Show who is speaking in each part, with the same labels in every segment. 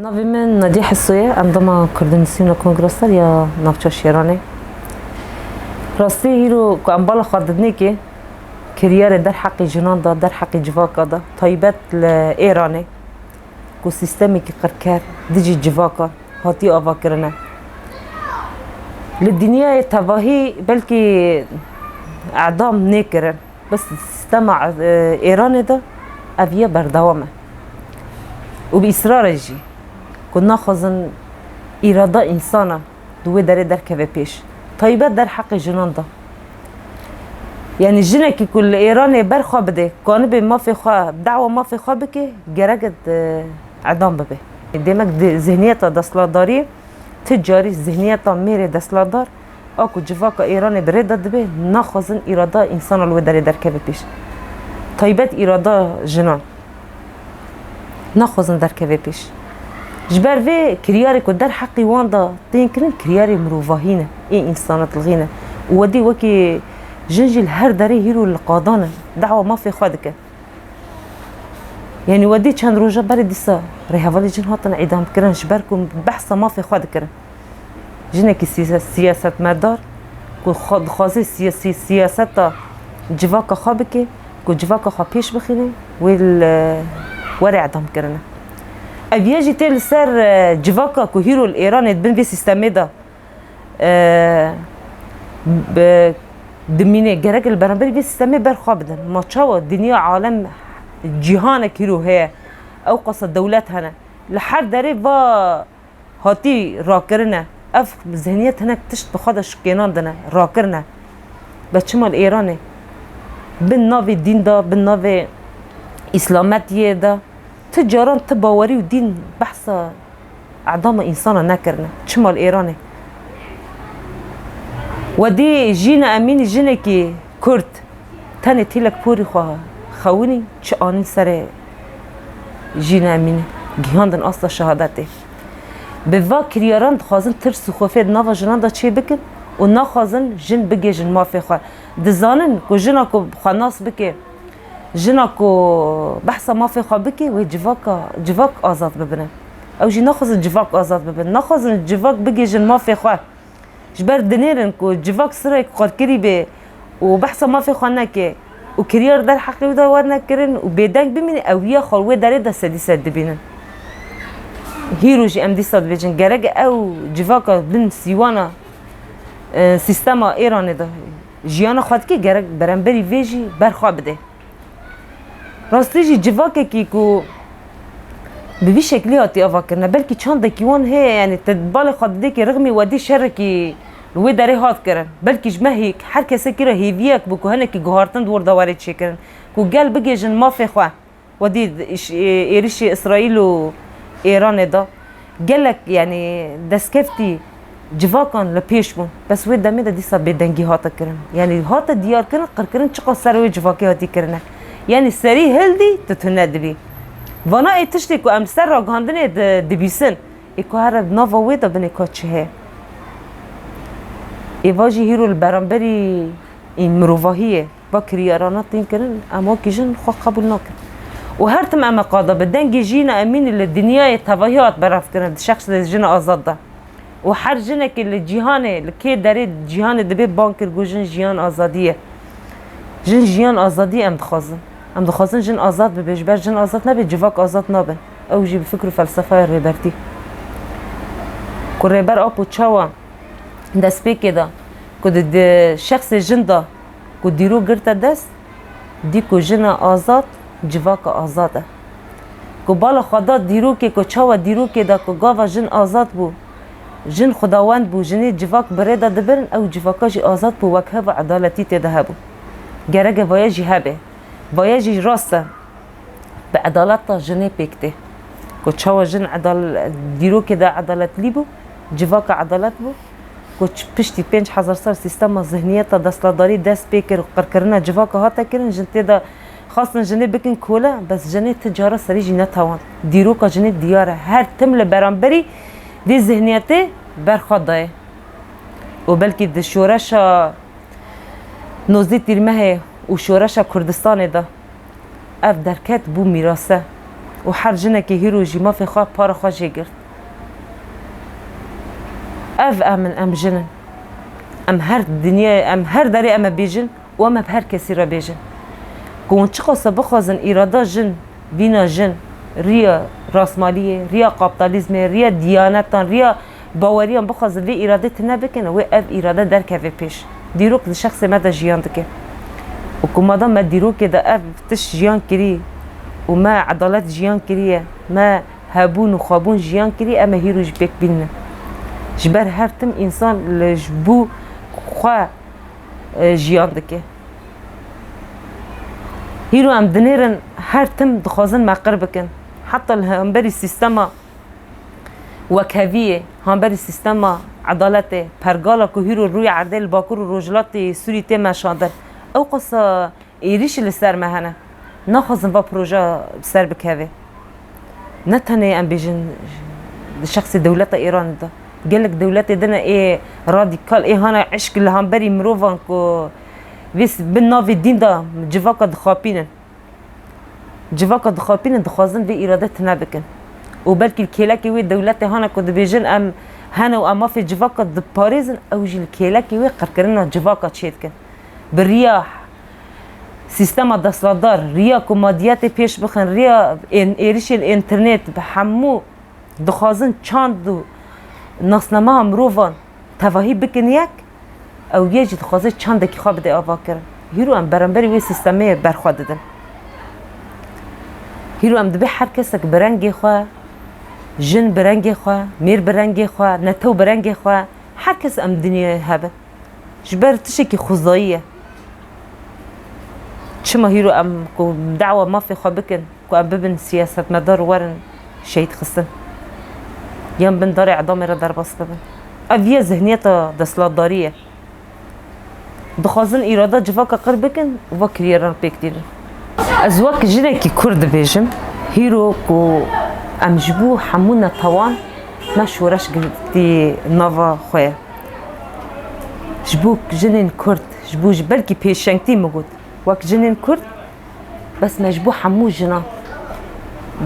Speaker 1: ناوی من نادیه حسویه اندام کردنسیون کنگرستر یا نافچه شیرانه راستی هیرو که انبال خواردنی که کریار در حق جنان دا در حق جواکا دا طایبت لایرانه که سیستمی که قرکر دیجی جواکا هاتی آوا کرنه لدنیای تواهی بلکه اعدام نیکرن بس سیستم ایران دا اویه بردوامه و بإصرار جي كنا خازن إرادة إنسانة دوي داري در كوي بيش طيبات در حق جنان ده يعني جنكي كل إيراني برخوا بده كان بي ما في خوا دعوة ما في خوا بكي جرجت إعدام ببه ديمك ذهنيتها دسلاداري تجاري ذهنيتها ميري دسلادار أكو جفاكا إيراني بريدة دبه ناخذن إرادة إنسانة لو داري در كوي بيش طيبات إرادة جنان ناخذن در كوي بيش جبر في كرياري كو در حقي واندا تنكرن كرياري مروفاهينه اي انسانات الغينه ودي وكي جنجل هر داري هيرو القادانه دعوه ما في خادك يعني ودي كان روجا بري ديسا ريهافالي جن هاتن اعدام كرن جبركم بحثه ما في خادك جنك سياسه مدار كو خازي سياسه جواكا خابكي كو جواكا خا بيش بخينه وال ورع اعدام كرنه أبيجي تل سر جواكا كوهيرو الإيراني بن في سيستم ده دمينه جرك البرامبري في سيستم برخابدن ما تشاو الدنيا عالم جهان كيرو هي أو قصة دولات هنا لحد داري با هاتي راكرنا أف ذهنيات هناك تشت بخاطر شكينان دنا راكرنا بتشمل الإيراني بالنافي الدين ده بالنافي إسلاماتية ده تجاران تباوري ودين بحث اعدام انسان نكرنا شمال ايراني ودي جينا امين جينكي كرد تاني تيلك بوري خوني تشاني سر جينا امين جهاندن اصلا شهادتي بفا كرياران خازن ترس خوفه نافا جنان دا چه بكن و ناخازن جن بگه جن مافي خوا دزانن کو جنا کو خناس بكه جناكو بحثا ما في خابكي وجواك آزاد ببنه او جي ناخذ الجواك آزاد ببنه ناخذ الجواك بيجي جن ما في خوا جبر دنيرن كو جواك سرك قركري به وبحثا ما في خانك وكريار در حقي ودا ورنا كرن وبيدك بمن اويا خلوه داري دا سدي سد بينن هيرو جي ام دي صد بيجن جرج او جواك بن سيوانا سيستما ايران ده جيانا خاطكي جرج برامبري فيجي برخا بده راستيجي جواكي كيكو ببي شكلي هاتي افكرنا بلكي چاندكي وان هي يعني تدبالي خدديكي رغمي ودي شركي لوي داري هات كرن بلكي جمه هيك هر كسي كيرا هيفياك بكو هنكي جوهارتن دور دواري تشكرن كو قال بقي جن ما في خوا ودي ايريشي اسرائيل و ايران دا قالك يعني دسكفتي جواكان لبيشمون بس وي دامي دا ديسا بيدنجي هاتا كرن يعني هاتا ديار كرن قركرن چقا سروي جواكي هاتي كرنه يعني سري هلدي تتهند بي وانا اي تشتي كو امستر را گاندنه دبيسن ايكو هرب نافا ويدا بني كاتشه ايواجي هيرو البرامبري این مروفاهیه با کریارانات این کرن اما کی جن خو قبول نکن و هر تم اما قاضا بدنگی جینا امین للدنیای تواهیات برافت کنه شخص جن آزاد ده و هر جنه که لجهانه لکی داره جهان دبی بانکر گوجن جهان آزادیه جن جهان آزادی ام دخوازن جن آزاد ببیش بر جن آزاد نبی جواک آزاد نبی او جی بفکر فلسفه ریبرتی که ریبر آپو چاوا دست پی که دا که شخص جن دا که دیرو گرت دست دی که جن آزاد جواک آزاده که بالا خدا دیرو که چاوا دیرو که دا که گاوا جن آزاد بو جن خداوند بو جنی جواک برده دبرن او جواکاجی آزاد بو وکه و عدالتی تده بو گرگه وایجی هبه وایجی راسته به عدالت جنی پیکته که چاوا جن عدالت دیرو که دا عدالت لی بو جواک عدالت بو که پشتی 5000 سال سیستم ذهنیت دستلداری دست پیکر قرکرنا جواک هاتا کرن جنتی دا خاصن جنی بکن کوله بس جنی تجاره سری جی نتوان دیرو که جنی دیاره هر تمل برانبری دی ذهنیت برخواد دای و بلکه دی شورش نوزی تیرمه و شورش کردستان دا اف درکت بو میراسه و هر جنکی هیرو جی ما فی خواه پار خواه جی گرد اف امن ام جنن ام هر دنیا ام هر داری ام بیجن و ام هر کسی را بیجن کون چه قصه بخوازن ایرادا جن بینا جن ریا راسمالیه ریا کاپیتالیسم ریا دیانتان ریا باوریان بخوازن وی ایراده تنه بکنه و اف ایراده در کفه پیش دیروک شخص مده جیان دکه و کمادام ما دیروک ده اف تش جیان کری و ما عدالت جیان کریه ما هبون و خوابون جیان کری اما هیروش بک بینه جبر هر تم انسان لجبو خواه جیان دکه هیرو ام دنیرن هر تم دخوازن مقر بکن حتی همبری سیستما وکویه همبری سیستما عدالت پرگالا که هیرو روی عردل باکور و رجلات سوری تی مشاندر او قصه ایریش لسر مهنه نخوازن با پروژه سر بکوه نه تنه ام بیجن شخص دولت ایران ده قالك دولتي دنا ايه راديكال ايه هانا عشق اللي هنبري مروفان كو بس بالنافي الدين ده جفاكا دخابينن جفاكا دخابينن دخوازن في إرادات نابكن وبلكي الكيلاكي وي دولتي هانا كود بيجن ام هانا واما في جفاكا د باريزن او جي الكيلاكي وي قركرنا جفاكا تشيتكن بالرياح سيستما دسلادار ريا كومادياتي بيش بخن ريا ايريش الانترنت بحمو دخوازن چاندو ناسنامه هم روان تواهی بکن یک او یه جد خوازه چند دکی خواه بده آوا کرن هیرو هم برانبری وی سیستمه برخواه دادن هیرو هم دبی هر کسک برنگی خواه جن برنگی خواه میر برنگی خواه نتو برنگی خواه هر کس ام دنیا هبه جبر تشکی خوزاییه چما هیرو ام کو دعوه ما فی خواه بکن کو ام ببن سیاست مدار ورن شهید خستن يم بن داري عظام را در باس ببن اویه ذهنیت دستلاتداریه دخوازن ایرادا جواکا قر بکن و کریران پیک دیرن از وک جنه کی کرد بیجم هیرو کو امجبو حمونا طوان ما شورش گفتی نوا خواه جبو جنین کرد جبو بلکی پیشنگتی مگود وک جنین کرد بس مجبو حمو جنا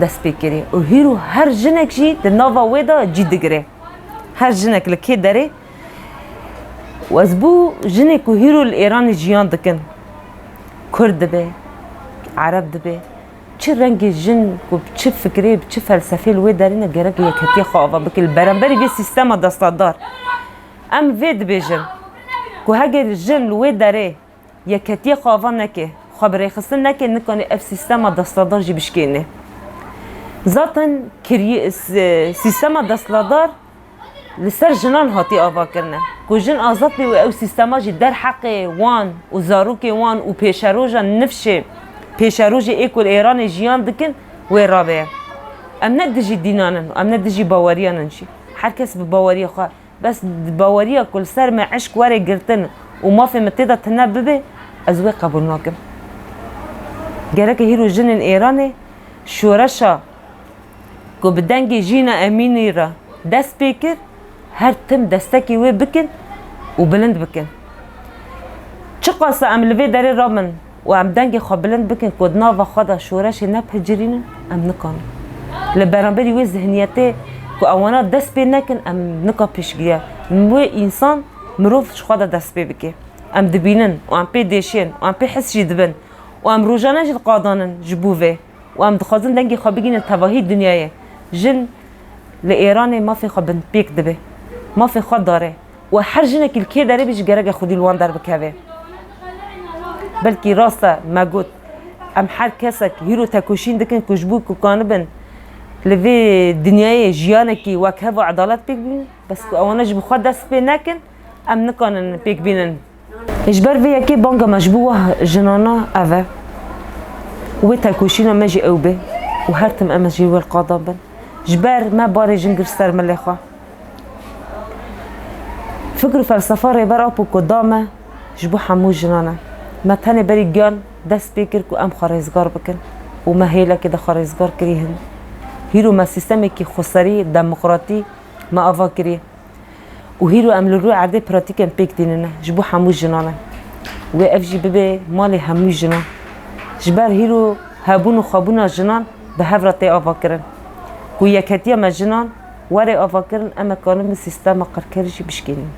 Speaker 1: دست بکری و هیرو هر جنک جی در ناوا ویدا جی دگره هر جنک لکی داره و از بو جنک و هیرو الایران جیان دکن کرد به عرب دبه چه رنگ جن و چه فکری چه فلسفه الوی دارینه گرگ یکتی خواه بکل برانبری وی سیستم دستادار ام وید بیجن که هگر جن الوی داره یکتی خواه نکه خبری خستن نکه نکنه اف سیستم دستادار جی بشکینه ذاتن سیستم دستلادار لسر جنان هاتی آوا کرنه که جن آزاد بی و او سیستما جی در حق وان و زاروک وان و پیشروژا نفشه پیشروژ ایکول ایران جیان دکن و رابعه ام ندجی دینانن ام ندجی باوریانن شی هر کس به باوری خواه بس باوریا کل سر ما عشق واره گرتن و ما فی متیدا تنببه از وی قبول ناکم گره که هیرو جنن ایرانه شورشا که بدنگ جینا امینی را دست بکر هر تم دستکی وی بکن و بلند بکن چه قاسه ام لوی داره رامن و ام دنگ خواه بلند بکن که ناوا خدا شورش نبه جرینن ام نکن لبرانبری وی ذهنیته که اوانا دست بی نکن ام نکا پیشگیه وی انسان مروف خدا دست بی بکه ام دبینن و ام پی دیشین و ام پی حس جی دبن و ام روزانه جد قادانن جبوه و ام دخوازن دنگی خواه بگین تواهی دنیای جن لإيراني ما في خبن بيك دبه ما في خد داره وهر جنك الكي داره بيش جرق خودي الوان دار بكاوه بلكي راسا ما قلت ام حر كسك هيرو تاكوشين دكن كجبوك وكانبن لفي دنياي جيانكي وكهف وعضلات بيك بين بس اوانا جبو خد دست بي ناكن ام نكان بيك بينن اجبر في يكي بانجا مجبوه جنانا اوه و تاكوشينا ماجي اوبه وهرتم امجي والقاضبن جبار ما باري جنجر سر ملخا فكر فلسفه ريبر ابو قدامه جبو حمو جنانا ما تاني بري جان دست بيكر كو ام خريزگار بكن وما هيلا كده خريزگار كريهن هيرو ما سيستمي كي خسري ديمقراطي ما افا كريه وهيرو ام لرو عرضه براتيكن بيك ديننا جبو حمو جنانا و اف جي بي مالي حمو جنان جبار هيرو هابون و خابون جنان به هفرت آوا کرن کو یکتی مجنان وره آوا کرن اما کانم سیستم قرکرشی بشکنیم